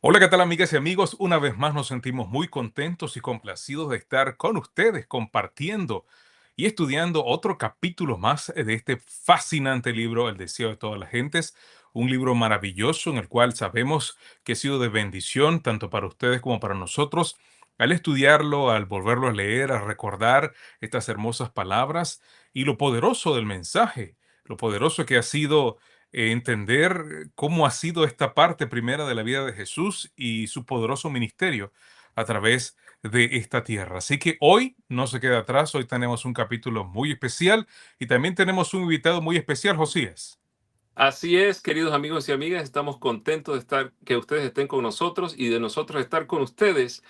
Hola, ¿qué tal amigas y amigos? Una vez más nos sentimos muy contentos y complacidos de estar con ustedes compartiendo y estudiando otro capítulo más de este fascinante libro, El deseo de todas las gentes, un libro maravilloso en el cual sabemos que ha sido de bendición tanto para ustedes como para nosotros. Al estudiarlo, al volverlo a leer, a recordar estas hermosas palabras y lo poderoso del mensaje, lo poderoso que ha sido entender cómo ha sido esta parte primera de la vida de Jesús y su poderoso ministerio a través de esta tierra. Así que hoy no se queda atrás, hoy tenemos un capítulo muy especial y también tenemos un invitado muy especial, Josías. Así es, queridos amigos y amigas, estamos contentos de estar, que ustedes estén con nosotros y de nosotros estar con ustedes.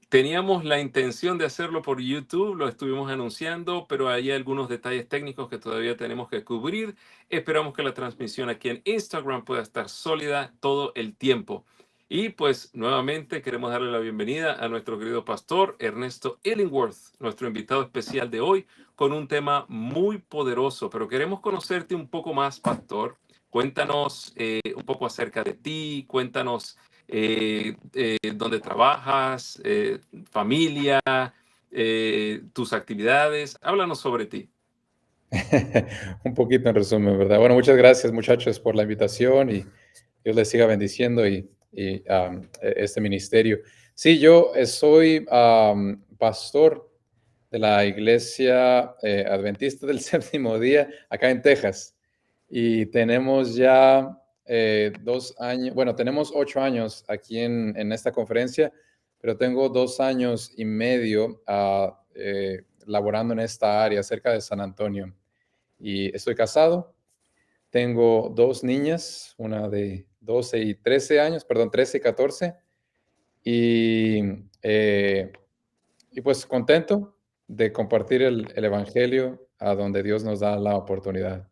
Teníamos la intención de hacerlo por YouTube, lo estuvimos anunciando, pero hay algunos detalles técnicos que todavía tenemos que cubrir. Esperamos que la transmisión aquí en Instagram pueda estar sólida todo el tiempo. Y pues nuevamente queremos darle la bienvenida a nuestro querido pastor Ernesto Illingworth, nuestro invitado especial de hoy, con un tema muy poderoso. Pero queremos conocerte un poco más, pastor. Cuéntanos un poco acerca de ti, cuéntanos dónde trabajas, familia, tus actividades. Háblanos sobre ti. Un poquito en resumen, ¿verdad? Bueno, muchas gracias muchachos por la invitación y Dios les siga bendiciendo este ministerio. Sí, yo soy pastor de la Iglesia Adventista del Séptimo Día acá en Texas y tenemos ya 2 años, bueno, tenemos 8 años aquí en esta conferencia, pero tengo 2 años y medio laborando en esta área cerca de San Antonio y estoy casado. Tengo dos niñas, una de 12 y 13 años, perdón, 13 y 14. Y, eh, y pues contento de compartir el Evangelio a donde Dios nos da la oportunidad.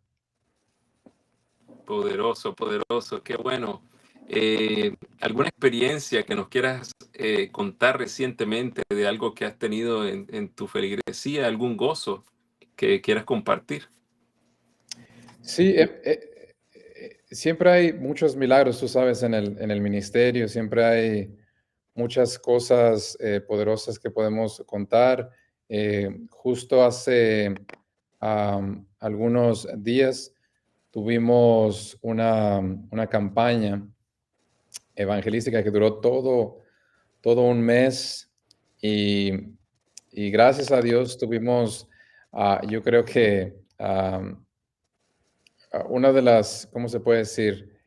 Poderoso, poderoso, qué bueno. ¿Alguna experiencia que nos quieras contar recientemente de algo que has tenido en tu feligresía, algún gozo que quieras compartir? Sí, siempre hay muchos milagros, tú sabes, en el ministerio, siempre hay muchas cosas poderosas que podemos contar. Justo hace algunos días tuvimos una campaña evangelística que duró todo un mes y, y gracias a Dios tuvimos, yo creo que una de las, ¿cómo se puede decir?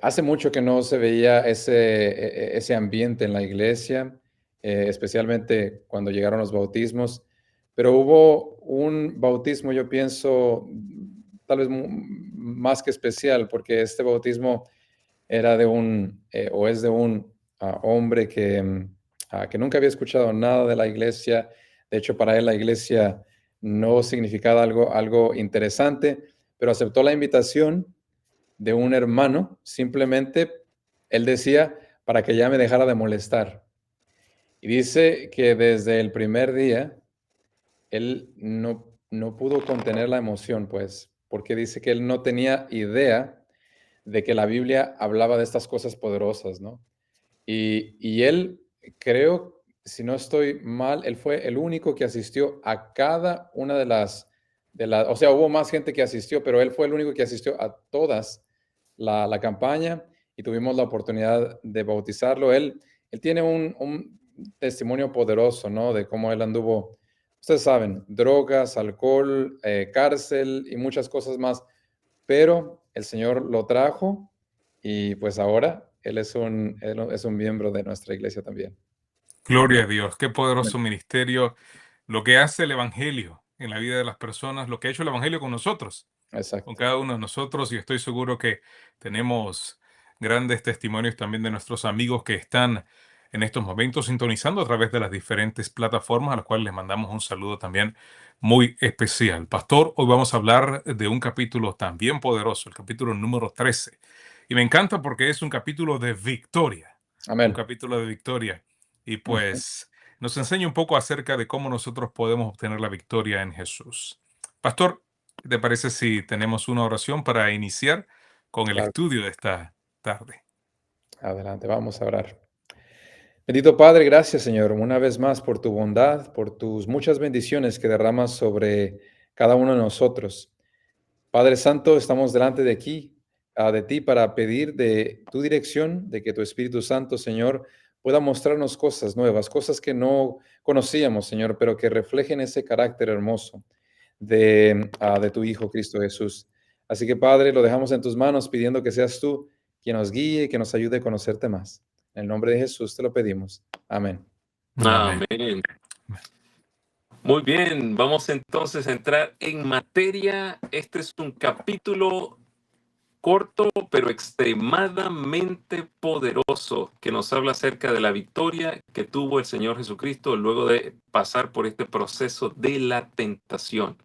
Hace mucho que no se veía ese ambiente en la iglesia, especialmente cuando llegaron los bautismos, pero hubo un bautismo, yo pienso, tal vez más que especial, porque este bautismo era de o es de un hombre que nunca había escuchado nada de la iglesia. De hecho, para él la iglesia no significaba algo interesante, pero aceptó la invitación de un hermano, simplemente él decía, para que ya me dejara de molestar. Y dice que desde el primer día él no pudo contener la emoción, pues, porque dice que él no tenía idea de que la Biblia hablaba de estas cosas poderosas, ¿no? Y él, creo, si no estoy mal, él fue el único que asistió a cada una o sea, hubo más gente que asistió, pero él fue el único que asistió a todas la campaña y tuvimos la oportunidad de bautizarlo. Él tiene un testimonio poderoso, ¿no? De cómo él anduvo, ustedes saben, drogas, alcohol, cárcel y muchas cosas más, pero el Señor lo trajo y pues ahora él es un miembro de nuestra iglesia también. Gloria a Dios, qué poderoso ministerio, lo que hace el Evangelio en la vida de las personas, lo que ha hecho el Evangelio con nosotros, con Exacto. cada uno de nosotros, y estoy seguro que tenemos grandes testimonios también de nuestros amigos que están en estos momentos sintonizando a través de las diferentes plataformas, a las cuales les mandamos un saludo también muy especial. Pastor, hoy vamos a hablar de un capítulo también poderoso, el capítulo número 13. Y me encanta porque es un capítulo de victoria, un Amén. capítulo de victoria. Y Ujú. pues nos enseña un poco acerca de cómo nosotros podemos obtener la victoria en Jesús. Pastor, ¿qué te parece si tenemos una oración para iniciar con el Claro. estudio de esta tarde? Adelante, vamos a orar. Bendito Padre, gracias Señor, una vez más por tu bondad, por tus muchas bendiciones que derramas sobre cada uno de nosotros. Padre Santo, estamos delante de aquí, de ti, para pedir de tu dirección, de que tu Espíritu Santo, Señor, pueda mostrarnos cosas nuevas, cosas que no conocíamos, Señor, pero que reflejen ese carácter hermoso de tu Hijo Cristo Jesús. Así que, Padre, lo dejamos en tus manos, pidiendo que seas tú quien nos guíe y que nos ayude a conocerte más. En el nombre de Jesús te lo pedimos. Amén. Amén. Amén. Muy bien, vamos entonces a entrar en materia. Este es un capítulo corto, pero extremadamente poderoso, que nos habla acerca de la victoria que tuvo el Señor Jesucristo luego de pasar por este proceso de la tentación.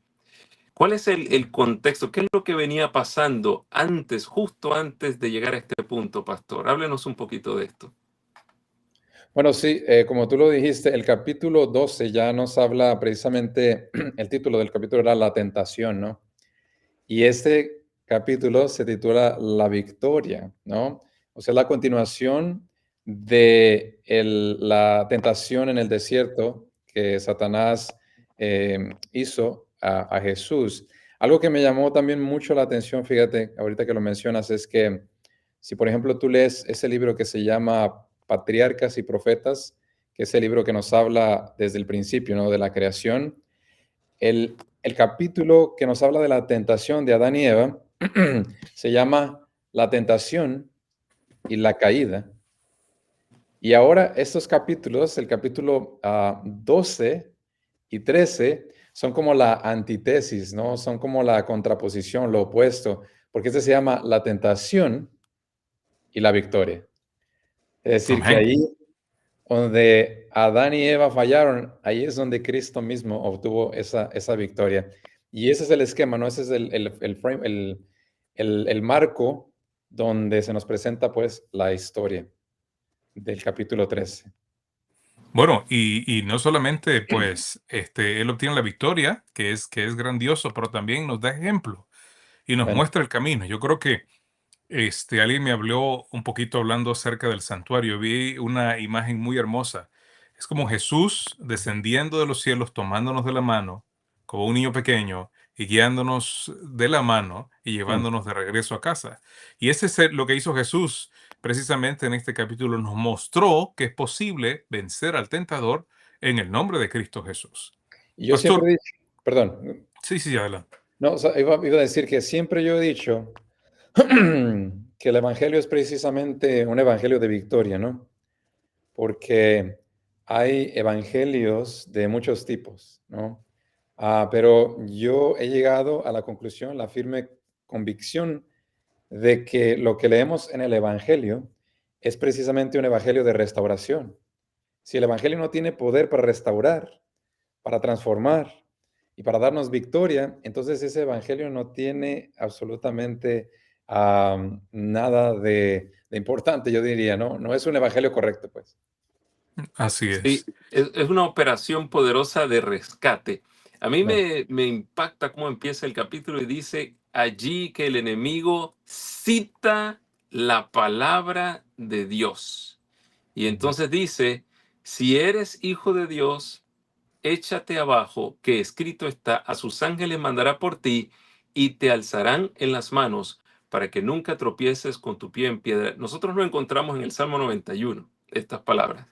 ¿Cuál es el contexto? ¿Qué es lo que venía pasando antes, justo antes de llegar a este punto, pastor? Háblenos un poquito de esto. Bueno, sí, como tú lo dijiste, el capítulo 12 ya nos habla precisamente, el título del capítulo era La tentación, ¿no? Y este capítulo se titula La victoria, ¿no? O sea, la continuación de la tentación en el desierto que Satanás hizo a Jesús. Algo que me llamó también mucho la atención, fíjate, ahorita que lo mencionas, es que si por ejemplo tú lees ese libro que se llama Patriarcas y Profetas, que es el libro que nos habla desde el principio, ¿no? De la creación, el capítulo que nos habla de la tentación de Adán y Eva se llama La tentación y la caída. Y ahora estos capítulos, el capítulo 12 y 13, son como la antítesis, ¿no? Son como la contraposición, lo opuesto, porque este se llama La tentación y la victoria. Es decir, que Amén. ahí donde Adán y Eva fallaron, ahí es donde Cristo mismo obtuvo esa victoria. Y ese es el esquema, ¿no? Ese es el frame, el marco donde se nos presenta pues la historia del capítulo 13. Bueno, y no solamente, pues, él obtiene la victoria, que es grandioso, pero también nos da ejemplo y nos Amén. muestra el camino. Yo creo que alguien me habló un poquito hablando acerca del santuario. Vi una imagen muy hermosa. Es como Jesús descendiendo de los cielos, tomándonos de la mano, como un niño pequeño, y guiándonos de la mano y Mm. llevándonos de regreso a casa. Y ese es lo que hizo Jesús. Precisamente en este capítulo nos mostró que es posible vencer al tentador en el nombre de Cristo Jesús. Y yo siempre Pastor, he dicho, perdón, sí, sí, adelante. no, o sea, iba a decir que siempre yo he dicho que el evangelio es precisamente un evangelio de victoria, ¿no? Porque hay evangelios de muchos tipos, ¿no? Pero yo he llegado a la conclusión, la firme convicción de que lo que leemos en el evangelio es precisamente un evangelio de restauración. Si el evangelio no tiene poder para restaurar, para transformar y para darnos victoria, entonces ese evangelio no tiene absolutamente nada de importante, yo diría, ¿no? No es un evangelio correcto, pues. Así Sí, es. es una operación poderosa de rescate. A mí Amén. me impacta cómo empieza el capítulo y dice allí que el enemigo cita la palabra de Dios. Y Ujú. entonces dice, si eres hijo de Dios, échate abajo, que escrito está, a sus ángeles mandará por ti y te alzarán en las manos para que nunca tropieces con tu pie en piedra. Nosotros lo encontramos en el Salmo 91, estas palabras.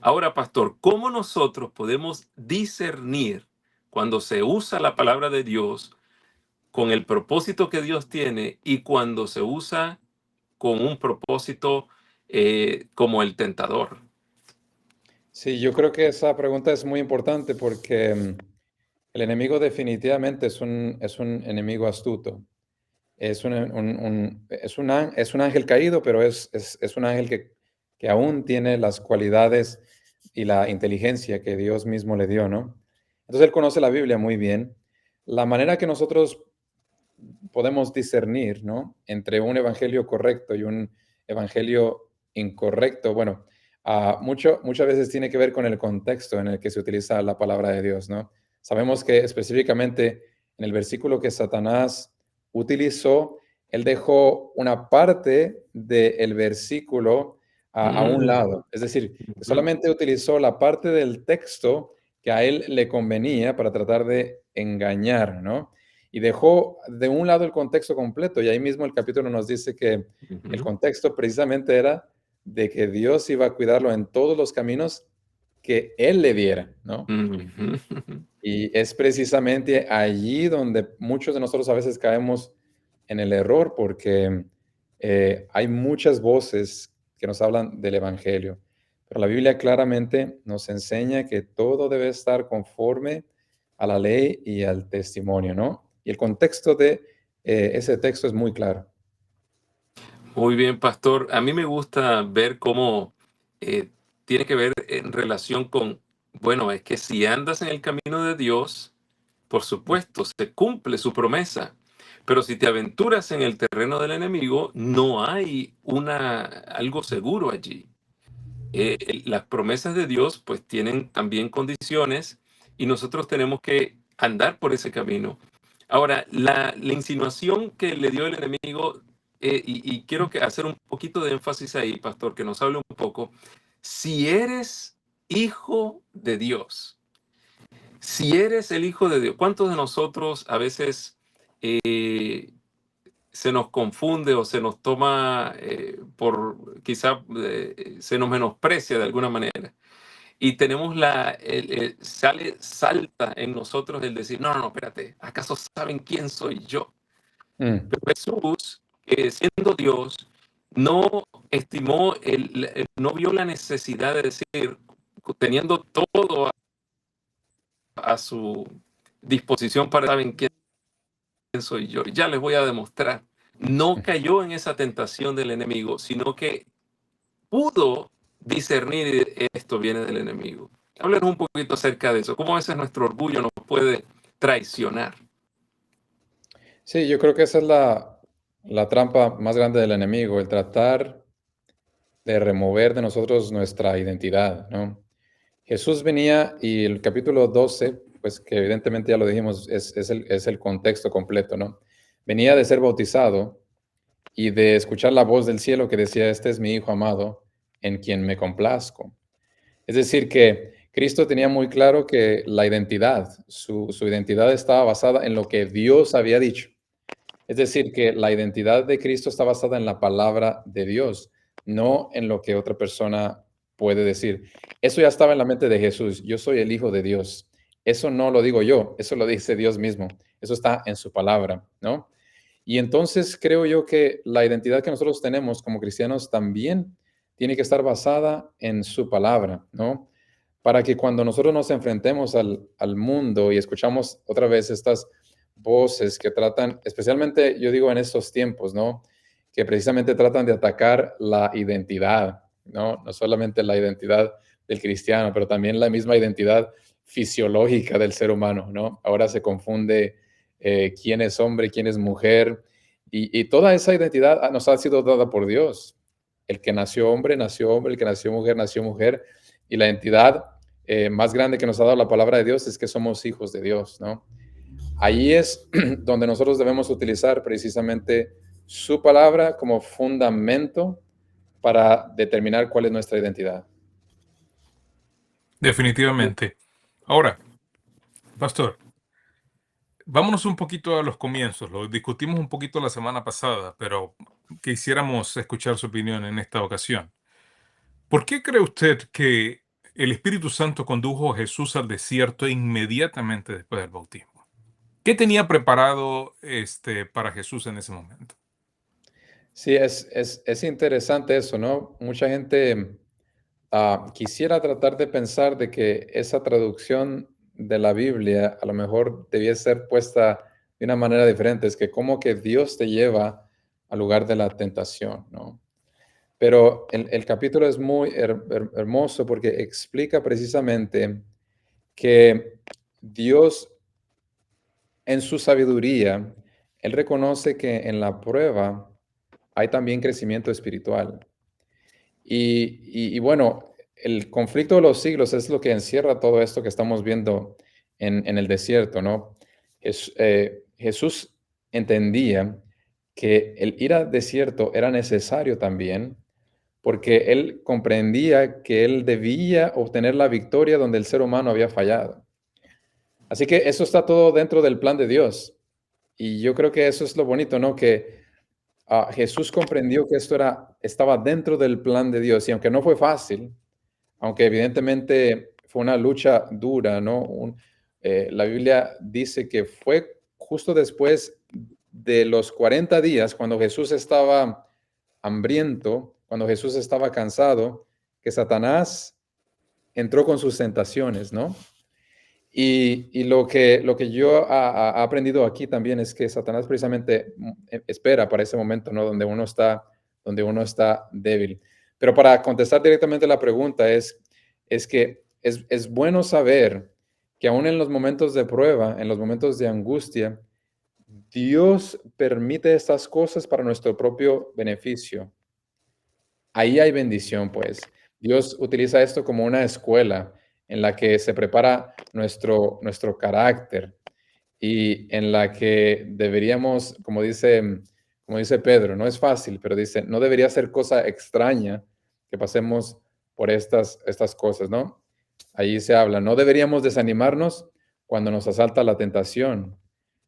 Ahora, pastor, ¿cómo nosotros podemos discernir cuando se usa la palabra de Dios con el propósito que Dios tiene y cuando se usa con un propósito como el tentador? Sí, yo creo que esa pregunta es muy importante porque el enemigo definitivamente es un enemigo astuto. Es un ángel caído, pero es un ángel que aún tiene las cualidades y la inteligencia que Dios mismo le dio, ¿no? Entonces él conoce la Biblia muy bien. La manera que nosotros podemos discernir, ¿no? Entre un evangelio correcto y un evangelio incorrecto, bueno, muchas veces tiene que ver con el contexto en el que se utiliza la palabra de Dios, ¿no? Sabemos que específicamente en el versículo que Satanás utilizó él dejó una parte del versículo a un Mm, lado. Es decir, que ujú, solamente utilizó la parte del texto que a él le convenía para tratar de engañar, ¿no? Y dejó de un lado el contexto completo. Y ahí mismo el capítulo nos dice que el ujú, contexto precisamente era de que Dios iba a cuidarlo en todos los caminos que él le diera, ¿no? ujú. Y es precisamente allí donde muchos de nosotros a veces caemos en el error, porque hay muchas voces que nos hablan del Evangelio, pero la Biblia claramente nos enseña que todo debe estar conforme a la ley y al testimonio, ¿no? Y el contexto de ese texto es muy claro. Muy bien, pastor. A mí me gusta ver cómo eh, tiene que ver en relación con, bueno, es que si andas en el camino de Dios, por supuesto, se cumple su promesa. Pero si te aventuras en el terreno del enemigo, no hay algo seguro allí. Las promesas de Dios pues tienen también condiciones y nosotros tenemos que andar por ese camino. Ahora, la insinuación que le dio el enemigo, y quiero hacer un poquito de énfasis ahí, pastor, que nos hable un poco. Si eres hijo de Dios, si eres el hijo de Dios, ¿cuántos de nosotros a veces eh, se nos confunde o se nos toma quizá se nos menosprecia de alguna manera? Y tenemos salta en nosotros el decir, no, no, no, espérate, ¿acaso saben quién soy yo? Mm, Pero Jesús, siendo Dios, no estimó, no vio la necesidad de decir, teniendo todo a su disposición para saben quién soy yo, ya les voy a demostrar. No mm. cayó en esa tentación del enemigo, sino que pudo discernir esto viene del enemigo. Háblenos un poquito acerca de eso. ¿Cómo a veces nuestro orgullo nos puede traicionar? Sí, yo creo que esa es la trampa más grande del enemigo, el tratar de remover de nosotros nuestra identidad, ¿no? Jesús venía y el capítulo 12, pues que evidentemente ya lo dijimos, es el contexto completo, ¿no? Venía de ser bautizado y de escuchar la voz del cielo que decía, este es mi Hijo amado, en quien me complazco. Es decir, que Cristo tenía muy claro que la identidad, su identidad estaba basada en lo que Dios había dicho. Es decir, que la identidad de Cristo está basada en la palabra de Dios, no en lo que otra persona puede decir. Eso ya estaba en la mente de Jesús. Yo soy el Hijo de Dios. Eso no lo digo yo, eso lo dice Dios mismo. Eso está en su palabra, ¿no? Y entonces creo yo que la identidad que nosotros tenemos como cristianos también tiene que estar basada en su palabra, ¿no? Para que cuando nosotros nos enfrentemos al mundo y escuchamos otra vez estas voces que tratan, especialmente yo digo en estos tiempos, ¿no? Que precisamente tratan de atacar la identidad, ¿no? No solamente la identidad del cristiano, pero también la misma identidad fisiológica del ser humano, ¿no? Ahora se confunde quién es hombre, quién es mujer, y toda esa identidad nos ha sido dada por Dios. El que nació hombre, el que nació mujer, y la identidad más grande que nos ha dado la palabra de Dios es que somos hijos de Dios, ¿no? Ahí es donde nosotros debemos utilizar precisamente su palabra como fundamento para determinar cuál es nuestra identidad. Definitivamente. Ahora, pastor, vámonos un poquito a los comienzos. Lo discutimos un poquito la semana pasada, pero quisiéramos escuchar su opinión en esta ocasión. ¿Por qué cree usted que el Espíritu Santo condujo a Jesús al desierto inmediatamente después del bautismo? ¿Qué tenía preparado para Jesús en ese momento? Sí, es interesante eso, ¿no? Mucha gente quisiera tratar de pensar de que esa traducción de la Biblia a lo mejor debía ser puesta de una manera diferente. Es que como que Dios te lleva al lugar de la tentación, ¿no? Pero el capítulo es muy hermoso porque explica precisamente que Dios en su sabiduría, Él reconoce que en la prueba hay también crecimiento espiritual. Y bueno, el conflicto de los siglos es lo que encierra todo esto que estamos viendo en el desierto, ¿no? Jesús entendía que el ir al desierto era necesario también, porque él comprendía que él debía obtener la victoria donde el ser humano había fallado. Así que eso está todo dentro del plan de Dios. Y yo creo que eso es lo bonito, ¿no? Que Jesús comprendió que esto estaba dentro del plan de Dios. Y aunque no fue fácil, aunque evidentemente fue una lucha dura, ¿no? La Biblia dice que fue justo después de los 40 días, cuando Jesús estaba hambriento, cuando Jesús estaba cansado, que Satanás entró con sus tentaciones, ¿no? Y lo que yo ha aprendido aquí también es que Satanás precisamente espera para ese momento, ¿no? Donde uno está débil. Pero para contestar directamente la pregunta es que es bueno saber que aún en los momentos de prueba, en los momentos de angustia, Dios permite estas cosas para nuestro propio beneficio. Ahí hay bendición, pues. Dios utiliza esto como una escuela en la que se prepara nuestro carácter y en la que deberíamos, como dice Pedro, no es fácil, pero dice, no debería ser cosa extraña que pasemos por estas cosas, ¿no? Ahí se habla, no deberíamos desanimarnos cuando nos asalta la tentación.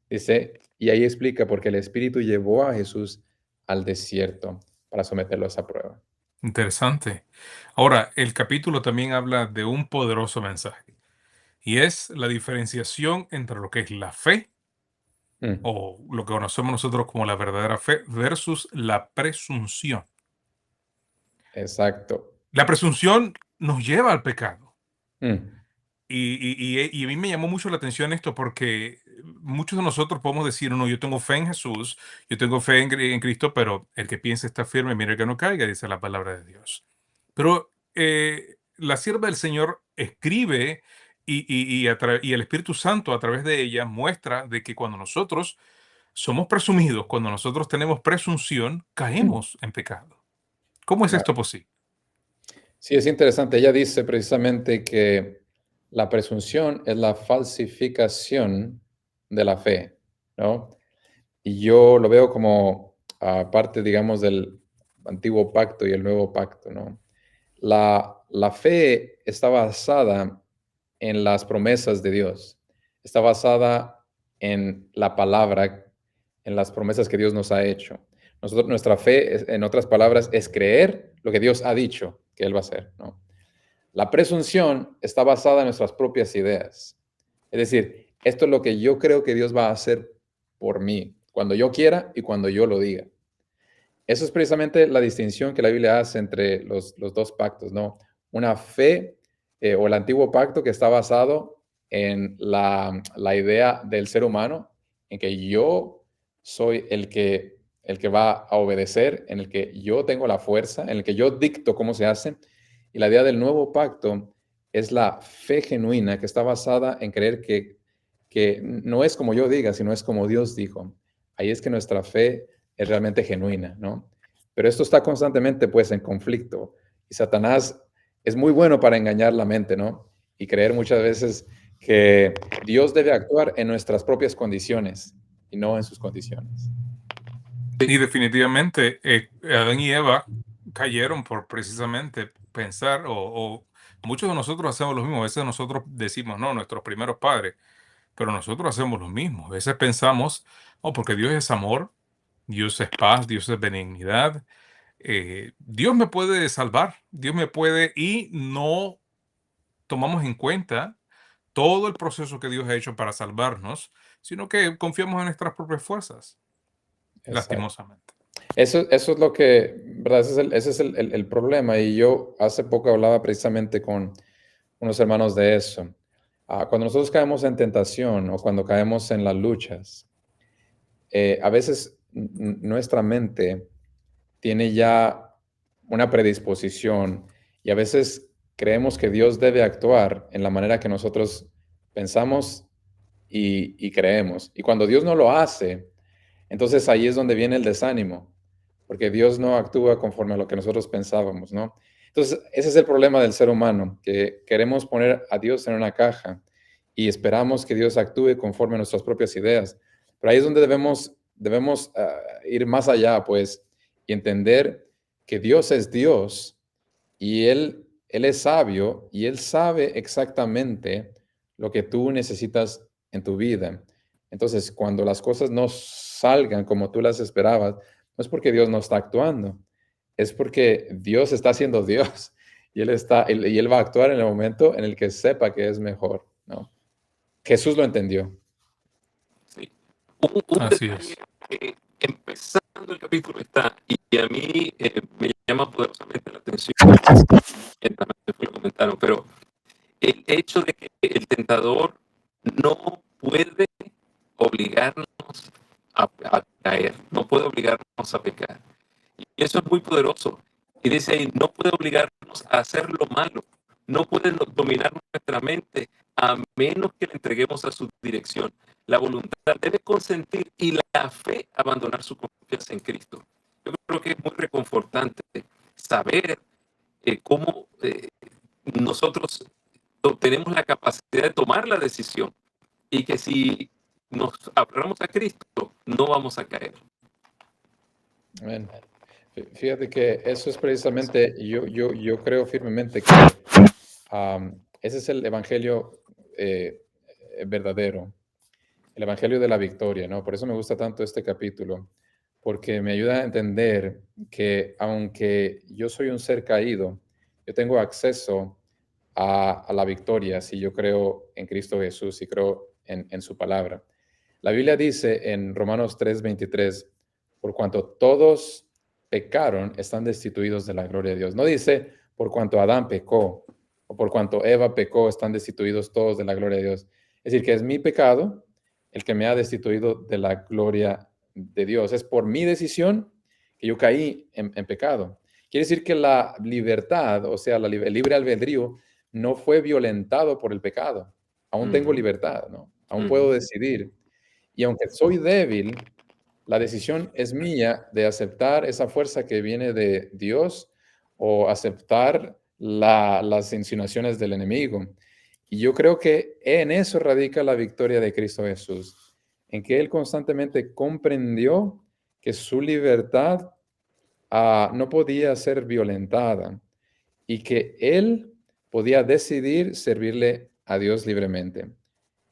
Dice, y ahí explica, porque el Espíritu llevó a Jesús al desierto para someterlo a esa prueba. Interesante. Ahora, el capítulo también habla de un poderoso mensaje y es la diferenciación entre lo que es la fe Mm, o lo que conocemos nosotros como la verdadera fe versus la presunción. exacto. La presunción nos lleva al pecado. Mm, Y a mí me llamó mucho la atención esto porque muchos de nosotros podemos decir, no, yo tengo fe en Jesús, yo tengo fe en Cristo, pero el que piensa está firme, mire que no caiga, dice la palabra de Dios. Pero la sierva del Señor escribe y el Espíritu Santo a través de ella muestra de que cuando nosotros somos presumidos, cuando nosotros tenemos presunción, mm, caemos en pecado. ¿Cómo es esto claro. posible? Sí, es interesante. Ella dice precisamente que la presunción es la falsificación de la fe, ¿no? Y yo lo veo como parte, digamos, del antiguo pacto y el nuevo pacto, ¿no? La fe está basada en las promesas de Dios, está basada en la palabra, en las promesas que Dios nos ha hecho. Nuestra fe, en otras palabras, es creer lo que Dios ha dicho que Él va a hacer, ¿no? La presunción está basada en nuestras propias ideas. Es decir, esto es lo que yo creo que Dios va a hacer por mí, cuando yo quiera y cuando yo lo diga. Eso es precisamente la distinción que la Biblia hace entre los dos pactos, ¿no? Una fe o el antiguo pacto que está basado en la idea del ser humano, en que yo soy el que va a obedecer, en el que yo tengo la fuerza, en el que yo dicto cómo se hace. Y la idea del nuevo pacto es la fe genuina que está basada en creer que no es como yo diga, sino es como Dios dijo. Ahí es que nuestra fe es realmente genuina, ¿no? Pero esto está constantemente, pues, en conflicto. Y Satanás es muy bueno para engañar la mente, ¿no? Y creer muchas veces que Dios debe actuar en nuestras propias condiciones y no en sus condiciones. Y definitivamente Adán y Eva cayeron por precisamente pensar, o muchos de nosotros hacemos lo mismo. A veces nosotros decimos, no, nuestros primeros padres, pero nosotros hacemos lo mismo. A veces pensamos, oh, porque Dios es amor, Dios es paz, Dios es benignidad, Dios me puede salvar, Dios me puede, y no tomamos en cuenta todo el proceso que Dios ha hecho para salvarnos, sino que confiamos en nuestras propias fuerzas, Exacto. lastimosamente. Eso es lo que, ¿verdad? Ese es el problema. Y yo hace poco hablaba precisamente con unos hermanos de eso. Cuando nosotros caemos en tentación o cuando caemos en las luchas, a veces nuestra mente tiene ya una predisposición y a veces creemos que Dios debe actuar en la manera que nosotros pensamos y creemos. Y cuando Dios no lo hace, entonces ahí es donde viene el desánimo, porque Dios no actúa conforme a lo que nosotros pensábamos, ¿no? Entonces, ese es el problema del ser humano, que queremos poner a Dios en una caja y esperamos que Dios actúe conforme a nuestras propias ideas. Pero ahí es donde debemos debemos ir más allá, pues, y entender que Dios es Dios y Él es sabio y Él sabe exactamente lo que tú necesitas en tu vida. Entonces, cuando las cosas no salgan como tú las esperabas, no es porque Dios no está actuando, es porque Dios está siendo Dios y Él va a actuar en el momento en el que sepa que es mejor, ¿no? Jesús lo entendió. Sí. Un Así detalle es. que empezando el capítulo está, y a mí me llama poderosamente la atención, mientras me lo comentaron, pero el hecho de que el tentador no puede obligarnos a caer, no puede obligarnos a pecar. Y eso es muy poderoso. Y dice ahí, no puede obligarnos a hacer lo malo, no puede dominar nuestra mente a menos que le entreguemos a su dirección. La voluntad debe consentir y la fe abandonar su confianza en Cristo. Yo creo que es muy reconfortante saber cómo nosotros tenemos la capacidad de tomar la decisión y que si nos aferramos a Cristo, no vamos a caer. Amén. Fíjate que eso es precisamente, yo creo firmemente que ese es el evangelio verdadero, el evangelio de la victoria, ¿no? Por eso me gusta tanto este capítulo, porque me ayuda a entender que aunque yo soy un ser caído, yo tengo acceso a la victoria si yo creo en Cristo Jesús y creo en su palabra. La Biblia dice en Romanos 3:23, por cuanto todos pecaron, están destituidos de la gloria de Dios. No dice por cuanto Adán pecó o por cuanto Eva pecó, están destituidos todos de la gloria de Dios. Es decir, que es mi pecado el que me ha destituido de la gloria de Dios. Es por mi decisión que yo caí en pecado. Quiere decir que la libertad, o sea, el libre albedrío, no fue violentado por el pecado. Aún tengo libertad, ¿no? Aún puedo decidir. Y aunque soy débil, la decisión es mía de aceptar esa fuerza que viene de Dios o aceptar las insinuaciones del enemigo. Y yo creo que en eso radica la victoria de Cristo Jesús, en que Él constantemente comprendió que su libertad no podía ser violentada y que Él podía decidir servirle a Dios libremente.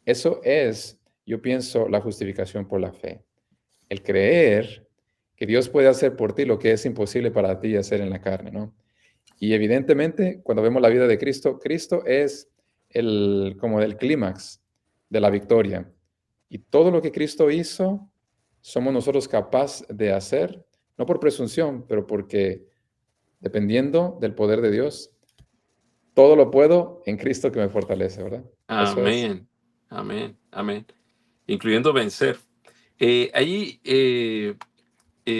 Eso es, yo pienso, la justificación por la fe. El creer que Dios puede hacer por ti lo que es imposible para ti hacer en la carne, ¿no? Y evidentemente, cuando vemos la vida de Cristo, Cristo es como el clímax de la victoria. Y todo lo que Cristo hizo, somos nosotros capaces de hacer, no por presunción, pero porque dependiendo del poder de Dios, todo lo puedo en Cristo que me fortalece, ¿verdad? Eso es. Amén, amén, amén. Incluyendo vencer.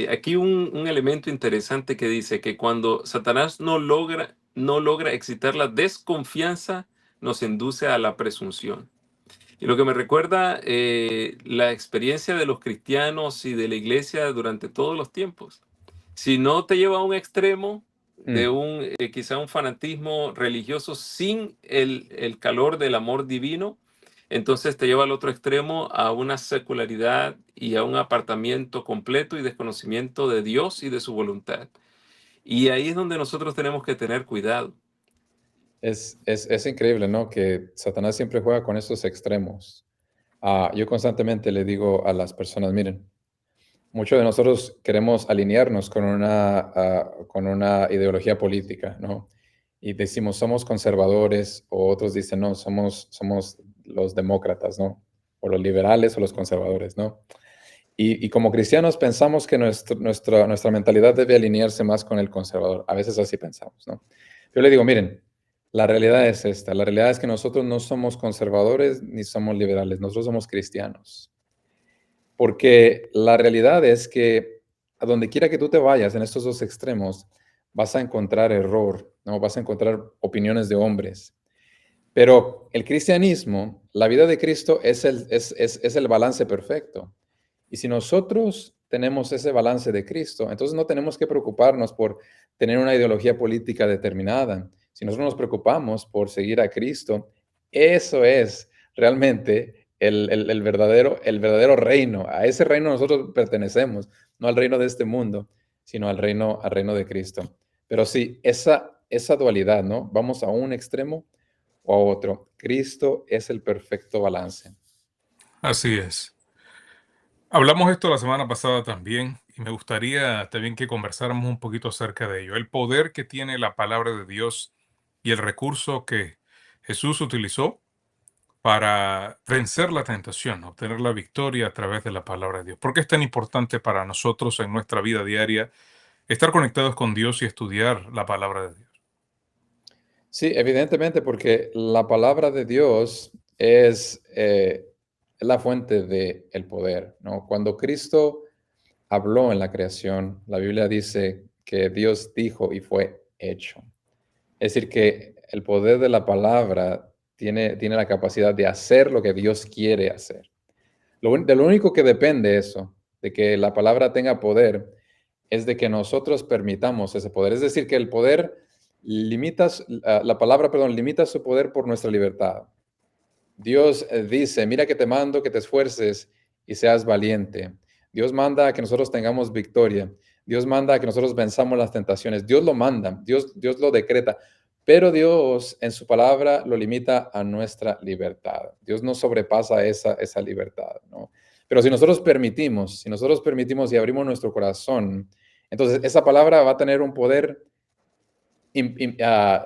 Aquí un elemento interesante que dice que cuando Satanás no logra excitar la desconfianza, nos induce a la presunción. Y lo que me recuerda la experiencia de los cristianos y de la iglesia durante todos los tiempos. Si no te lleva a un extremo de quizá un fanatismo religioso sin el calor del amor divino, entonces te lleva al otro extremo a una secularidad y a un apartamiento completo y desconocimiento de Dios y de su voluntad. Y ahí es donde nosotros tenemos que tener cuidado. Es increíble, ¿no? Que Satanás siempre juega con esos extremos. Yo constantemente le digo a las personas, miren, muchos de nosotros queremos alinearnos con una ideología política, ¿no? Y decimos, somos conservadores, o otros dicen, no, somos los demócratas, ¿no? O los liberales o los conservadores, ¿no? Y como cristianos pensamos que nuestra mentalidad debe alinearse más con el conservador. A veces así pensamos, ¿no? Yo le digo, miren, la realidad es esta. La realidad es que nosotros no somos conservadores ni somos liberales. Nosotros somos cristianos. Porque la realidad es que a donde quiera que tú te vayas en estos dos extremos, vas a encontrar error, ¿no? Vas a encontrar opiniones de hombres. Pero el cristianismo, la vida de Cristo es el balance perfecto. Y si nosotros tenemos ese balance de Cristo, entonces no tenemos que preocuparnos por tener una ideología política determinada. Si nosotros nos preocupamos por seguir a Cristo, eso es realmente el verdadero reino. A ese reino nosotros pertenecemos, no al reino de este mundo, sino al reino de Cristo. Pero sí, esa dualidad, ¿no? Vamos a un extremo o a otro. Cristo es el perfecto balance. Así es. Hablamos esto la semana pasada también y me gustaría también que conversáramos un poquito acerca de ello. El poder que tiene la palabra de Dios y el recurso que Jesús utilizó para vencer la tentación, obtener la victoria a través de la palabra de Dios. ¿Por qué es tan importante para nosotros en nuestra vida diaria estar conectados con Dios y estudiar la palabra de Dios? Sí, evidentemente, porque la palabra de Dios es la fuente del poder, ¿no? Cuando Cristo habló en la creación, la Biblia dice que Dios dijo y fue hecho. Es decir, que el poder de la palabra tiene la capacidad de hacer lo que Dios quiere hacer. De lo único que depende eso, de que la palabra tenga poder, es de que nosotros permitamos ese poder. Es decir, que el poder la palabra, perdón, limita su poder por nuestra libertad. Dios dice, mira que te mando que te esfuerces y seas valiente. Dios manda a que nosotros tengamos victoria. Dios manda a que nosotros venzamos las tentaciones. Dios lo manda, Dios lo decreta. Pero Dios en su palabra lo limita a nuestra libertad. Dios no sobrepasa esa libertad, ¿no? Pero si nosotros permitimos y abrimos nuestro corazón, entonces esa palabra va a tener un poder ella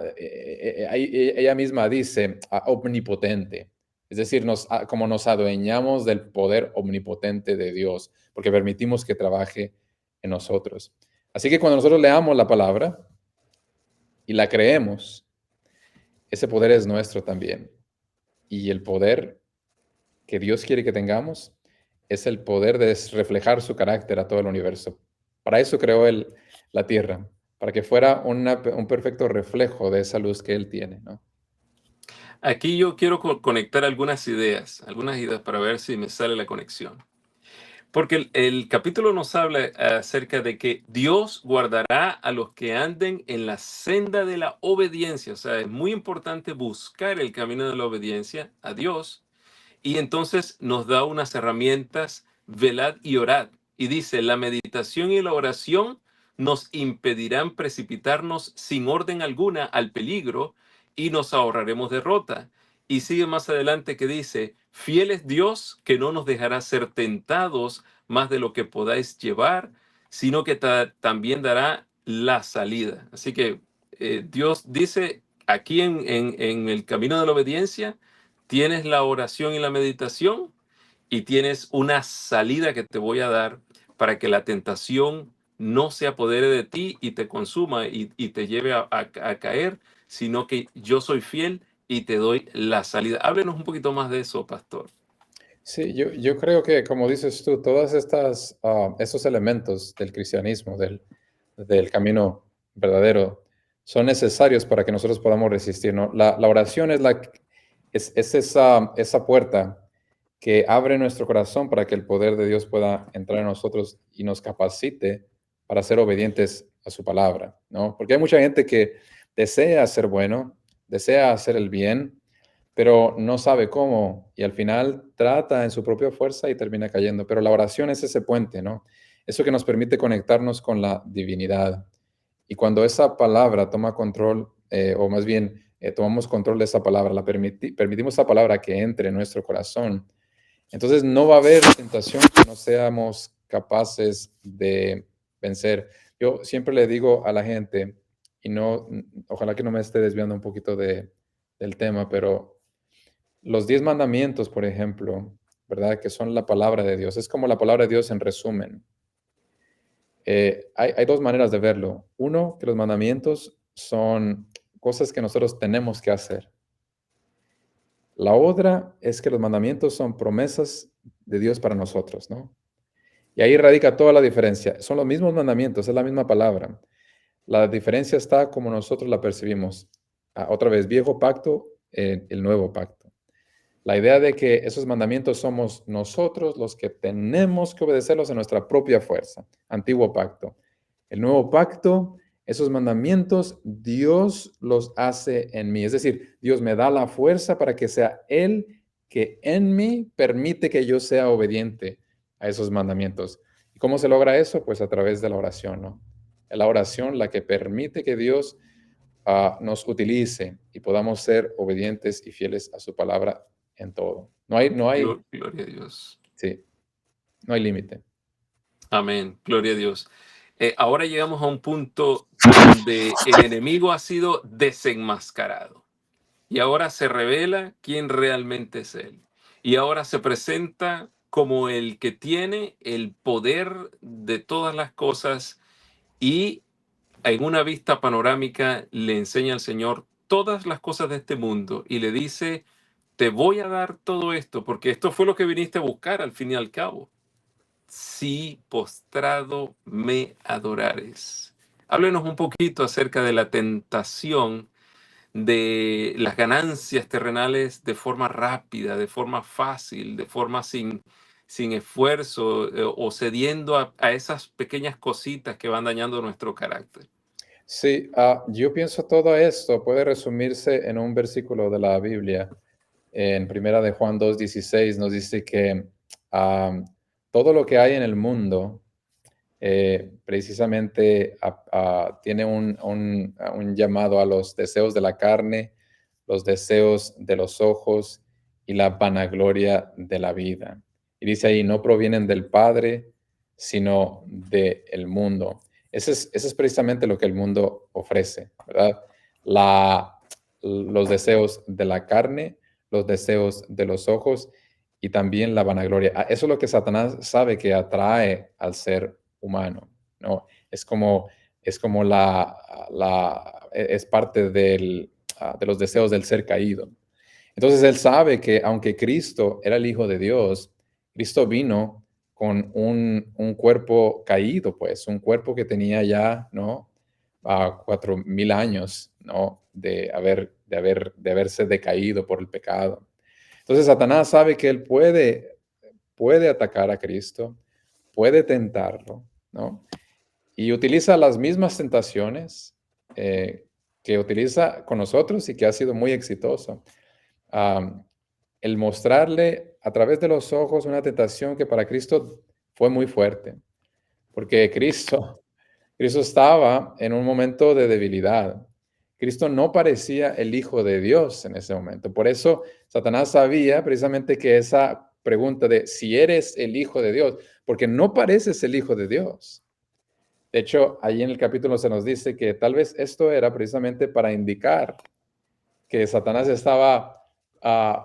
misma dice omnipotente. Es decir, como nos adueñamos del poder omnipotente de Dios, porque permitimos que trabaje en nosotros. Así que cuando nosotros leamos la palabra y la creemos, ese poder es nuestro también. Y el poder que Dios quiere que tengamos es el poder de reflejar su carácter a todo el universo. Para eso creó la tierra, para que fuera un perfecto reflejo de esa luz que Él tiene, ¿no? Aquí yo quiero conectar algunas ideas para ver si me sale la conexión. Porque el capítulo nos habla acerca de que Dios guardará a los que anden en la senda de la obediencia. O sea, es muy importante buscar el camino de la obediencia a Dios. Y entonces nos da unas herramientas, velad y orad. Y dice, la meditación y la oración nos impedirán precipitarnos sin orden alguna al peligro y nos ahorraremos derrota. Y sigue más adelante que dice, fiel es Dios que no nos dejará ser tentados más de lo que podáis llevar, sino que también dará la salida. Así que Dios dice aquí en el camino de la obediencia, tienes la oración y la meditación y tienes una salida que te voy a dar para que la tentación no se apodere de ti y te consuma y te lleve a caer, sino que yo soy fiel y te doy la salida. Háblenos un poquito más de eso, pastor. Sí, yo creo que, como dices tú, todos esos elementos del cristianismo, del camino verdadero, son necesarios para que nosotros podamos resistir, ¿no? La oración es esa puerta que abre nuestro corazón para que el poder de Dios pueda entrar en nosotros y nos capacite para ser obedientes a su palabra, ¿no? Porque hay mucha gente que desea ser bueno, desea hacer el bien, pero no sabe cómo y al final trata en su propia fuerza y termina cayendo. Pero la oración es ese puente, ¿no? Eso que nos permite conectarnos con la divinidad. Y cuando esa palabra toma control, o más bien tomamos control de esa palabra, permitimos esa palabra que entre en nuestro corazón, entonces no va a haber tentación que no seamos capaces de vencer. Yo siempre le digo a la gente, y no, ojalá que no me esté desviando un poquito del tema, pero los 10 mandamientos, por ejemplo, ¿verdad? Que son la palabra de Dios. Es como la palabra de Dios en resumen. Hay dos maneras de verlo. Uno, que los mandamientos son cosas que nosotros tenemos que hacer. La otra es que los mandamientos son promesas de Dios para nosotros, ¿no? Y ahí radica toda la diferencia. Son los mismos mandamientos, es la misma palabra. La diferencia está como nosotros la percibimos. Otra vez, viejo pacto, el nuevo pacto. La idea de que esos mandamientos somos nosotros los que tenemos que obedecerlos en nuestra propia fuerza. Antiguo pacto. El nuevo pacto, esos mandamientos, Dios los hace en mí. Es decir, Dios me da la fuerza para que sea Él que en mí permite que yo sea obediente a esos mandamientos. ¿Y cómo se logra eso? Pues a través de la oración, ¿no? Es la oración la que permite que Dios nos utilice y podamos ser obedientes y fieles a su palabra en todo. Gloria a Dios. Sí, no hay límite. Amén. Gloria a Dios. Ahora llegamos a un punto donde el enemigo ha sido desenmascarado. Y ahora se revela quién realmente es él. Y ahora se presenta como el que tiene el poder de todas las cosas y en una vista panorámica le enseña al Señor todas las cosas de este mundo y le dice, te voy a dar todo esto porque esto fue lo que viniste a buscar al fin y al cabo. Si postrado me adorares. Háblenos un poquito acerca de la tentación de las ganancias terrenales de forma rápida, de forma fácil, de forma sin esfuerzo o cediendo a esas pequeñas cositas que van dañando nuestro carácter. Sí, yo pienso todo esto puede resumirse en un versículo de la Biblia. En Primera de Juan 2:16 nos dice que todo lo que hay en el mundo precisamente tiene un llamado a los deseos de la carne, los deseos de los ojos y la vanagloria de la vida. Y dice ahí, no provienen del Padre, sino del mundo. Ese es precisamente lo que el mundo ofrece, ¿verdad? Los deseos de la carne, los deseos de los ojos y también la vanagloria. Eso es lo que Satanás sabe que atrae al ser humano, ¿no? Es como es parte de los deseos del ser caído. Entonces él sabe que aunque Cristo era el Hijo de Dios, Cristo vino con un cuerpo caído, pues, un cuerpo que tenía ya, ¿no? 4,000 años, ¿no? De haberse decaído por el pecado. Entonces Satanás sabe que él puede atacar a Cristo, puede tentarlo, ¿no? Y utiliza las mismas tentaciones que utiliza con nosotros y que ha sido muy exitoso. El mostrarle a través de los ojos una tentación que para Cristo fue muy fuerte, porque Cristo estaba en un momento de debilidad. Cristo no parecía el Hijo de Dios en ese momento. Por eso Satanás sabía precisamente que esa pregunta de si eres el Hijo de Dios, porque no pareces el Hijo de Dios. De hecho, ahí en el capítulo se nos dice que tal vez esto era precisamente para indicar que Satanás estaba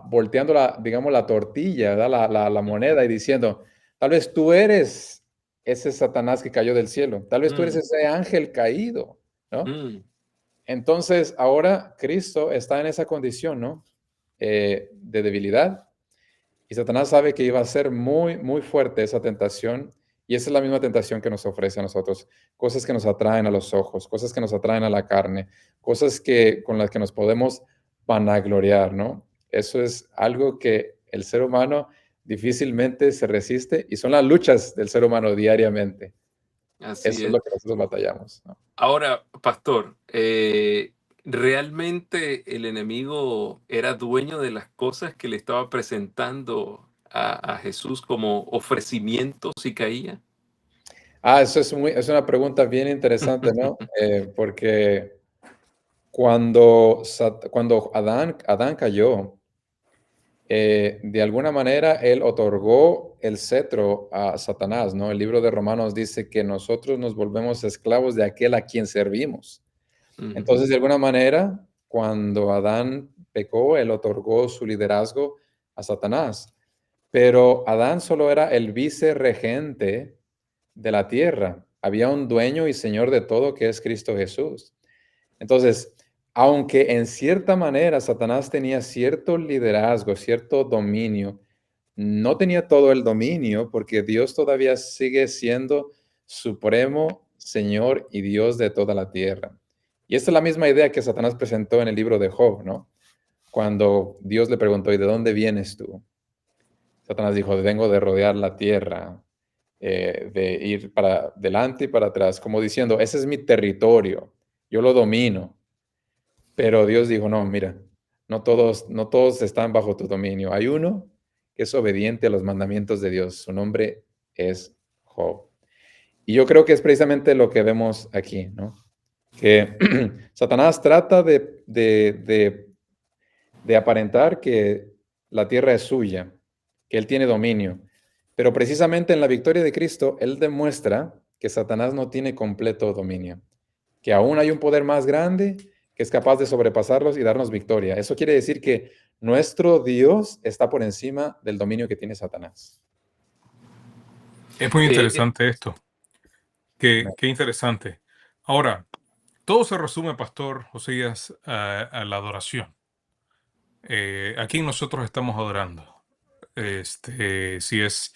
volteando digamos, la tortilla, la moneda y diciendo, tal vez tú eres ese Satanás que cayó del cielo, tal vez tú eres ese ángel caído, ¿no? Entonces, ahora Cristo está en esa condición, ¿no? De debilidad. Y Satanás sabe que iba a ser muy, muy fuerte esa tentación. Y esa es la misma tentación que nos ofrece a nosotros. Cosas que nos atraen a los ojos, cosas que nos atraen a la carne, cosas con las que nos podemos vanagloriar, ¿no? Eso es algo que el ser humano difícilmente se resiste y son las luchas del ser humano diariamente. Así Eso es es. lo que nosotros batallamos, ¿no? Ahora, pastor, ¿realmente el enemigo era dueño de las cosas que le estaba presentando a Jesús como ofrecimiento si caía? Eso es una pregunta bien interesante, ¿no? Porque cuando Adán cayó, de alguna manera él otorgó el cetro a Satanás, ¿no? El libro de Romanos dice que nosotros nos volvemos esclavos de aquel a quien servimos. Entonces, de alguna manera, cuando Adán pecó, él otorgó su liderazgo a Satanás. Pero Adán solo era el vicerregente de la tierra. Había un dueño y señor de todo que es Cristo Jesús. Entonces, aunque en cierta manera Satanás tenía cierto liderazgo, cierto dominio, no tenía todo el dominio porque Dios todavía sigue siendo supremo Señor y Dios de toda la tierra. Y esta es la misma idea que Satanás presentó en el libro de Job, ¿no? Cuando Dios le preguntó, ¿y de dónde vienes tú? Satanás dijo, vengo de rodear la tierra, de ir para adelante y para atrás, como diciendo, ese es mi territorio, yo lo domino. Pero Dios dijo, no, mira, no todos están bajo tu dominio. Hay uno que es obediente a los mandamientos de Dios. Su nombre es Job. Y yo creo que es precisamente lo que vemos aquí, ¿no? Que Satanás trata de aparentar que la tierra es suya, que él tiene dominio. Pero precisamente en la victoria de Cristo, él demuestra que Satanás no tiene completo dominio, que aún hay un poder más grande que es capaz de sobrepasarlos y darnos victoria. Eso quiere decir que nuestro Dios está por encima del dominio que tiene Satanás. Es muy Eh, interesante esto. Qué interesante. Ahora, todo se resume, Pastor Josías, a la adoración. ¿A quién nosotros estamos adorando? Si es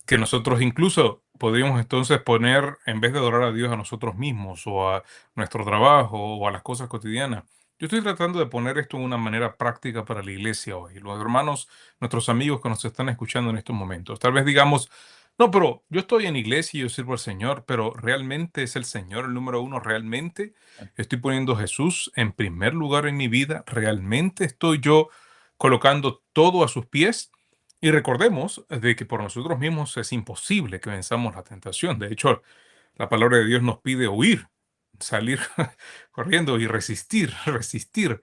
que nosotros incluso podríamos entonces poner, en vez de adorar a Dios, a nosotros mismos o a nuestro trabajo o a las cosas cotidianas. Yo estoy tratando de poner esto en una manera práctica para la iglesia hoy. Los hermanos, nuestros amigos que nos están escuchando en estos momentos. Tal vez digamos, no, pero yo estoy en iglesia y yo sirvo al Señor, pero ¿realmente es el Señor el número uno? ¿Realmente estoy poniendo a Jesús en primer lugar en mi vida? ¿Realmente estoy yo colocando todo a sus pies? Y recordemos de que por nosotros mismos es imposible que venzamos la tentación. De hecho, la palabra de Dios nos pide huir, salir corriendo y resistir, resistir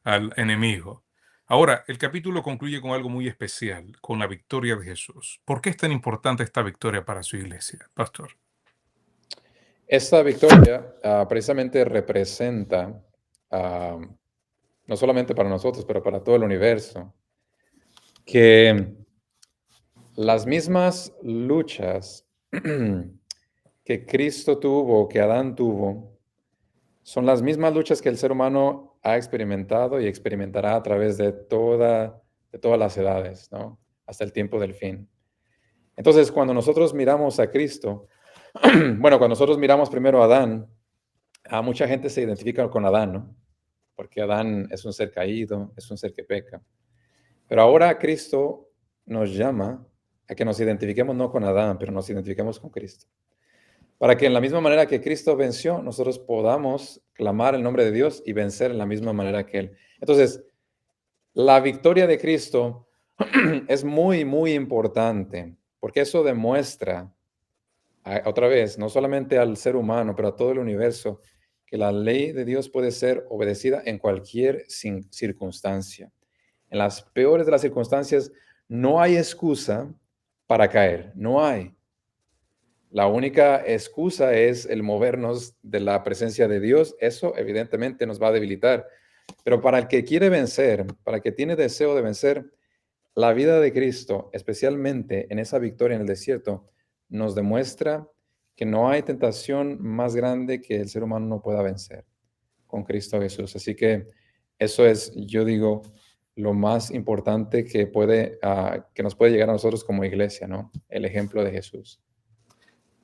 al enemigo. Ahora, el capítulo concluye con algo muy especial, con la victoria de Jesús. ¿Por qué es tan importante esta victoria para su iglesia, pastor? Esta victoria precisamente representa, ah, no solamente para nosotros, pero para todo el universo, que las mismas luchas que Cristo tuvo, que Adán tuvo, son las mismas luchas que el ser humano ha experimentado y experimentará a través de todas las edades, ¿no? Hasta el tiempo del fin. Entonces, cuando nosotros miramos a Cristo, bueno, cuando nosotros miramos primero a Adán, a mucha gente se identifica con Adán, ¿no? Porque Adán es un ser caído, es un ser que peca. Pero ahora Cristo nos llama a que nos identifiquemos no con Adán, pero nos identifiquemos con Cristo. Para que en la misma manera que Cristo venció, nosotros podamos clamar el nombre de Dios y vencer en la misma manera que Él. Entonces, la victoria de Cristo es muy, muy importante, porque eso demuestra, otra vez, no solamente al ser humano, pero a todo el universo, que la ley de Dios puede ser obedecida en cualquier circunstancia. En las peores de las circunstancias, no hay excusa para caer, no hay. La única excusa es el movernos de la presencia de Dios. Eso evidentemente nos va a debilitar. Pero para el que quiere vencer, para el que tiene deseo de vencer, la vida de Cristo, especialmente en esa victoria en el desierto, nos demuestra que no hay tentación más grande que el ser humano no pueda vencer con Cristo Jesús. Así que eso es, yo digo, lo más importante que que nos puede llegar a nosotros como iglesia, ¿no? El ejemplo de Jesús.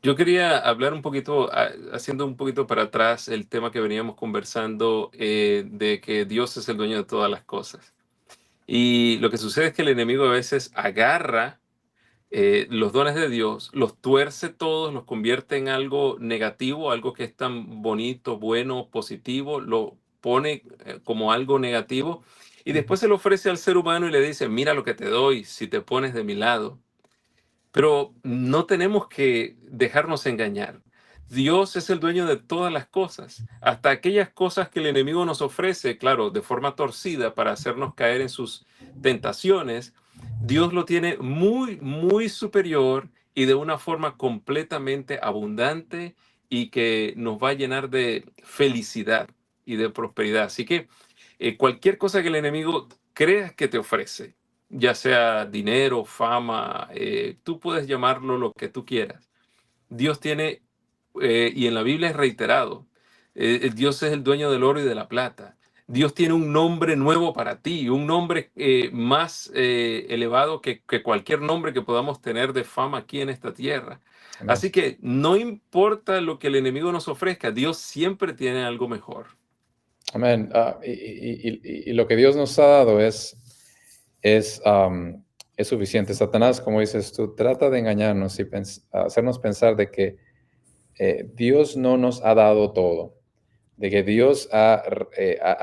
yo quería hablar un poquito, haciendo un poquito para atrás el tema que veníamos conversando de que Dios es el dueño de todas las cosas. Y lo que sucede es que el enemigo a veces agarra los dones de Dios, los tuerce todos, los convierte en algo negativo, algo que es tan bonito, bueno, positivo, lo pone como algo negativo y después se lo ofrece al ser humano y le dice, mira lo que te doy si te pones de mi lado. Pero no tenemos que dejarnos engañar. Dios es el dueño de todas las cosas, hasta aquellas cosas que el enemigo nos ofrece, claro, de forma torcida para hacernos caer en sus tentaciones. Dios lo tiene muy, muy superior y de una forma completamente abundante y que nos va a llenar de felicidad y de prosperidad. Así que cualquier cosa que el enemigo crea que te ofrece, ya sea dinero, fama, tú puedes llamarlo lo que tú quieras. Dios tiene, y en la Biblia es reiterado, Dios es el dueño del oro y de la plata. Dios tiene un nombre nuevo para ti, un nombre más elevado que cualquier nombre que podamos tener de fama aquí en esta tierra. Amén. Así que no importa lo que el enemigo nos ofrezca, Dios siempre tiene algo mejor. Amén. Y lo que Dios nos ha dado es suficiente. Satanás, como dices tú, trata de engañarnos y hacernos pensar de que Dios no nos ha dado todo, de que Dios ha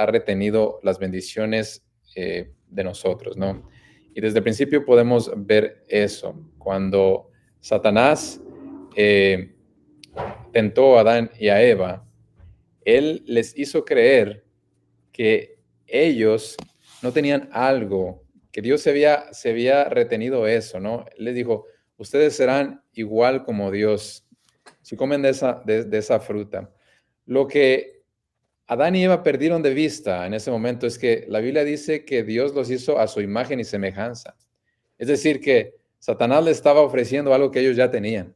retenido las bendiciones de nosotros, ¿no? Y desde el principio podemos ver eso. Cuando Satanás eh, tentó a Adán y a Eva, él les hizo creer que ellos no tenían algo, que Dios se había retenido eso, ¿no? Él les dijo, ustedes serán igual como Dios si comen de esa fruta. Lo que Adán y Eva perdieron de vista en ese momento es que la Biblia dice que Dios los hizo a su imagen y semejanza. Es decir, que Satanás les estaba ofreciendo algo que ellos ya tenían.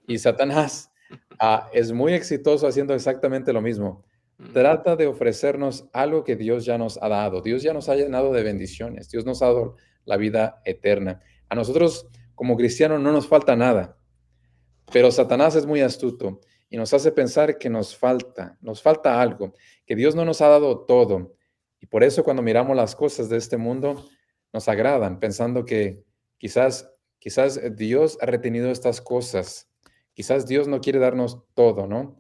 Y Satanás es muy exitoso haciendo exactamente lo mismo. Trata de ofrecernos algo que Dios ya nos ha dado. Dios ya nos ha llenado de bendiciones. Dios nos ha dado la vida eterna. A nosotros como cristianos no nos falta nada, pero Satanás es muy astuto y nos hace pensar que nos falta algo, que Dios no nos ha dado todo. Y por eso cuando miramos las cosas de este mundo, nos agradan, pensando que quizás Dios ha retenido estas cosas. Quizás Dios no quiere darnos todo, ¿no?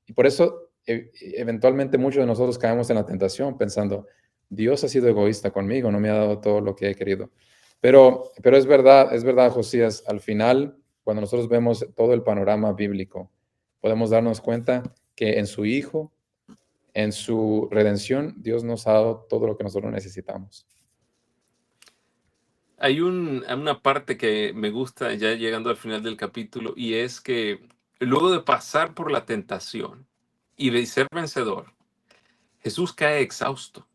Y por eso eventualmente muchos de nosotros caemos en la tentación pensando, Dios ha sido egoísta conmigo, no me ha dado todo lo que he querido. Pero es verdad, Josías, al final, cuando nosotros vemos todo el panorama bíblico, podemos darnos cuenta que en su Hijo, en su redención, Dios nos ha dado todo lo que nosotros necesitamos. Hay una parte que me gusta ya llegando al final del capítulo y es que luego de pasar por la tentación y de ser vencedor, Jesús cae exhausto.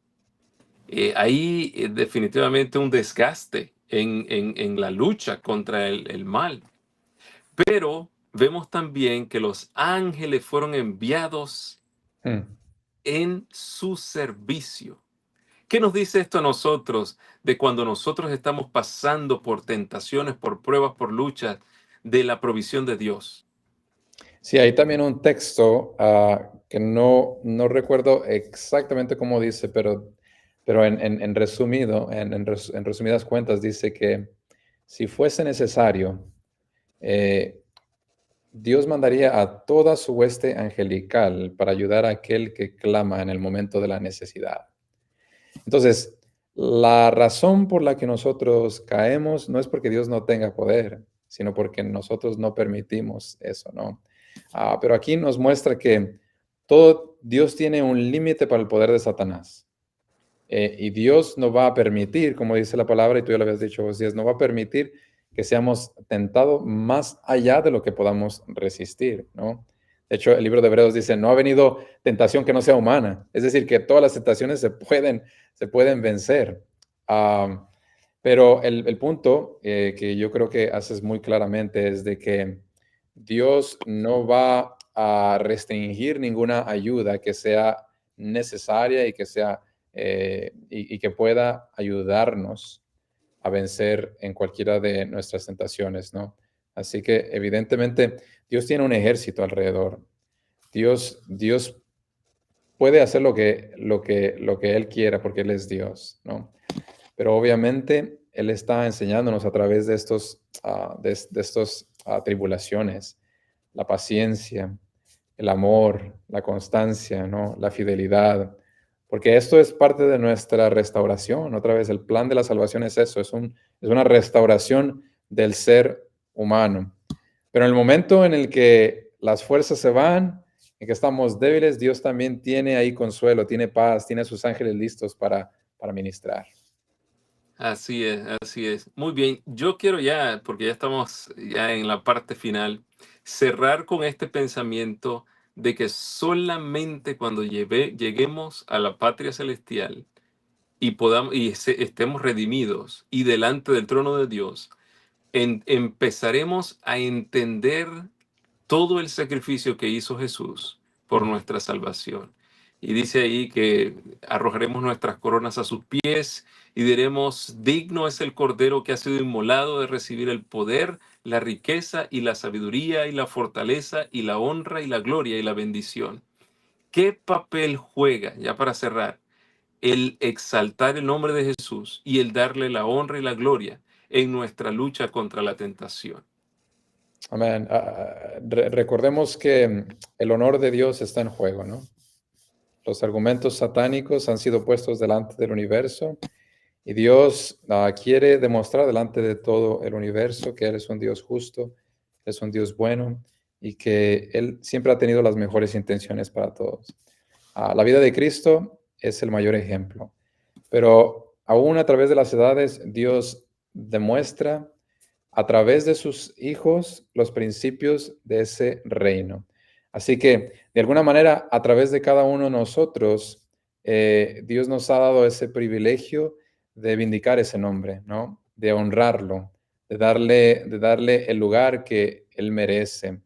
Hay definitivamente un desgaste en la lucha contra el mal, pero vemos también que los ángeles fueron enviados Hmm. en su servicio. ¿Qué nos dice esto a nosotros de cuando nosotros estamos pasando por tentaciones, por pruebas, por luchas, de la provisión de Dios? Sí, hay también un texto que no recuerdo exactamente cómo dice, pero en resumido, en resumidas cuentas, dice que si fuese necesario, eh, Dios mandaría a toda su hueste angelical para ayudar a aquel que clama en el momento de la necesidad. Entonces, la razón por la que nosotros caemos no es porque Dios no tenga poder, sino porque nosotros no permitimos eso, ¿no? Pero aquí nos muestra que Dios tiene un límite para el poder de Satanás. Y Dios no va a permitir, como dice la palabra, y tú ya lo habías dicho, Josías, no va a permitir que seamos tentados más allá de lo que podamos resistir, ¿no? De hecho, el libro de Hebreos dice, no ha venido tentación que no sea humana. Es decir, que todas las tentaciones se pueden vencer. Pero el punto que yo creo que haces muy claramente es de que Dios no va a restringir ninguna ayuda que sea necesaria y que sea y que pueda ayudarnos a vencer en cualquiera de nuestras tentaciones, ¿no? Así que evidentemente Dios tiene un ejército alrededor. Dios puede hacer lo que Él quiera porque Él es Dios, ¿no? Pero obviamente Él está enseñándonos a través de estos tribulaciones, la paciencia, el amor, la constancia, ¿no? La fidelidad, porque esto es parte de nuestra restauración. Otra vez, el plan de la salvación es eso, es una restauración del ser humano. Pero en el momento en el que las fuerzas se van, en que estamos débiles, Dios también tiene ahí consuelo, tiene paz, tiene a sus ángeles listos para ministrar. Así es, así es. Muy bien, yo quiero ya, porque ya estamos ya en la parte final, cerrar con este pensamiento de que solamente cuando lleguemos a la patria celestial y podamos estemos redimidos y delante del trono de Dios, empezaremos a entender todo el sacrificio que hizo Jesús por nuestra salvación. Y dice ahí que arrojaremos nuestras coronas a sus pies y diremos, digno es el Cordero que ha sido inmolado de recibir el poder, la riqueza y la sabiduría y la fortaleza y la honra y la gloria y la bendición. ¿Qué papel juega, ya para cerrar, el exaltar el nombre de Jesús y el darle la honra y la gloria en nuestra lucha contra la tentación? Amén. Recordemos que el honor de Dios está en juego, ¿no? los argumentos satánicos han sido puestos delante del universo y Dios quiere demostrar delante de todo el universo que Él es un Dios justo, es un Dios bueno y que Él siempre ha tenido las mejores intenciones para todos. La vida de Cristo es el mayor ejemplo, pero aún a través de las edades, Dios demuestra a través de sus hijos los principios de ese reino. Así que, de alguna manera, a través de cada uno de nosotros, Dios nos ha dado ese privilegio de vindicar ese nombre, ¿no? De honrarlo, de darle el lugar que Él merece.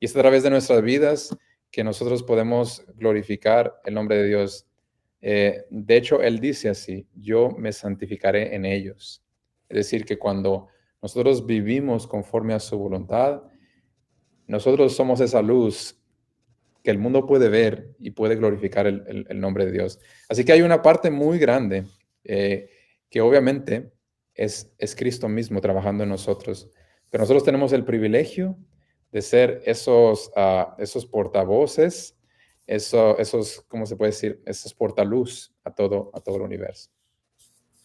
Y es a través de nuestras vidas que nosotros podemos glorificar el nombre de Dios. De hecho, Él dice así, yo me santificaré en ellos. Es decir, que cuando nosotros vivimos conforme a su voluntad, nosotros somos esa luz que el mundo puede ver y puede glorificar el nombre de Dios. Así que hay una parte muy grande que obviamente es Cristo mismo trabajando en nosotros, pero nosotros tenemos el privilegio de ser esos portavoces, esos, ¿cómo se puede decir? Esos portaluz a todo el universo.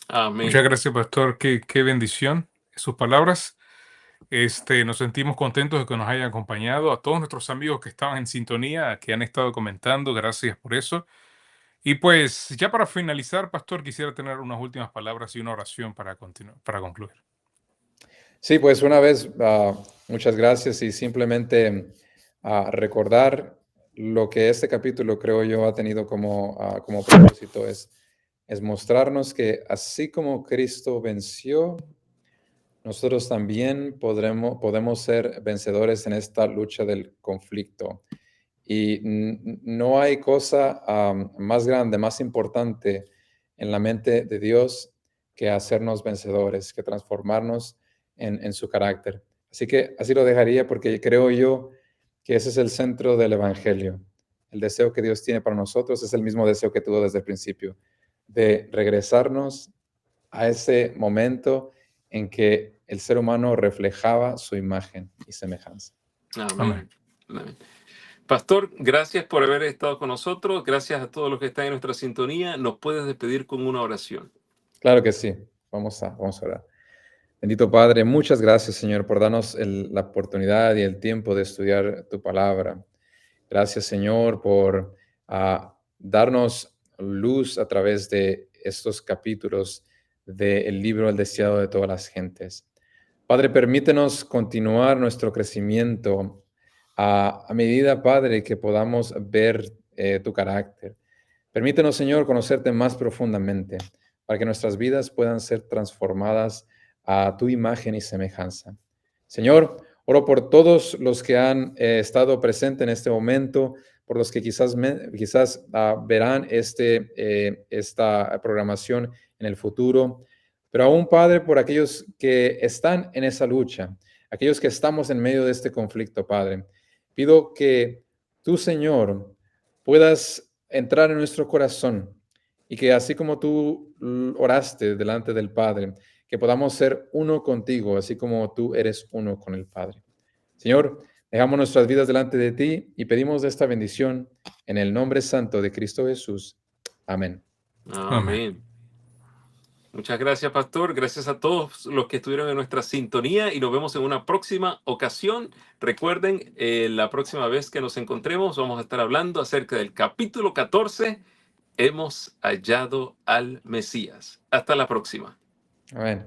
Amén. Muchas gracias, pastor. Qué bendición sus palabras. Nos sentimos contentos de que nos hayan acompañado. A todos nuestros amigos que estaban en sintonía, que han estado comentando, gracias por eso. Y pues, ya para finalizar, pastor, quisiera tener unas últimas palabras y una oración para concluir. Sí, pues una vez, muchas gracias y simplemente recordar lo que este capítulo creo yo ha tenido como propósito es mostrarnos que así como Cristo venció, nosotros también podemos ser vencedores en esta lucha del conflicto. Y no hay cosa más grande, más importante en la mente de Dios que hacernos vencedores, que transformarnos en su carácter. Así que así lo dejaría porque creo yo que ese es el centro del Evangelio. El deseo que Dios tiene para nosotros es el mismo deseo que tuvo desde el principio, de regresarnos a ese momento en que el ser humano reflejaba su imagen y semejanza. Amén. Amén. Pastor, gracias por haber estado con nosotros. Gracias a todos los que están en nuestra sintonía. Nos puedes despedir con una oración. Claro que sí. Vamos a orar. Bendito Padre, muchas gracias, Señor, por darnos la oportunidad y el tiempo de estudiar tu palabra. Gracias, Señor, por darnos luz a través de estos capítulos del libro El deseado de todas las gentes. Padre, permítenos continuar nuestro crecimiento a medida, Padre, que podamos ver tu carácter. Permítenos, Señor, conocerte más profundamente para que nuestras vidas puedan ser transformadas a tu imagen y semejanza. Señor, oro por todos los que han estado presentes en este momento, por los que quizás verán esta programación en el futuro, pero aún, Padre, por aquellos que están en esa lucha, aquellos que estamos en medio de este conflicto, Padre. Pido que tú, Señor, puedas entrar en nuestro corazón y que así como tú oraste delante del Padre, que podamos ser uno contigo, así como tú eres uno con el Padre. Señor, dejamos nuestras vidas delante de ti y pedimos esta bendición en el nombre santo de Cristo Jesús. Amén. Amén. Muchas gracias, Pastor. Gracias a todos los que estuvieron en nuestra sintonía y nos vemos en una próxima ocasión. Recuerden, la próxima vez que nos encontremos vamos a estar hablando acerca del capítulo 14. Hemos hallado al Mesías. Hasta la próxima. Amén.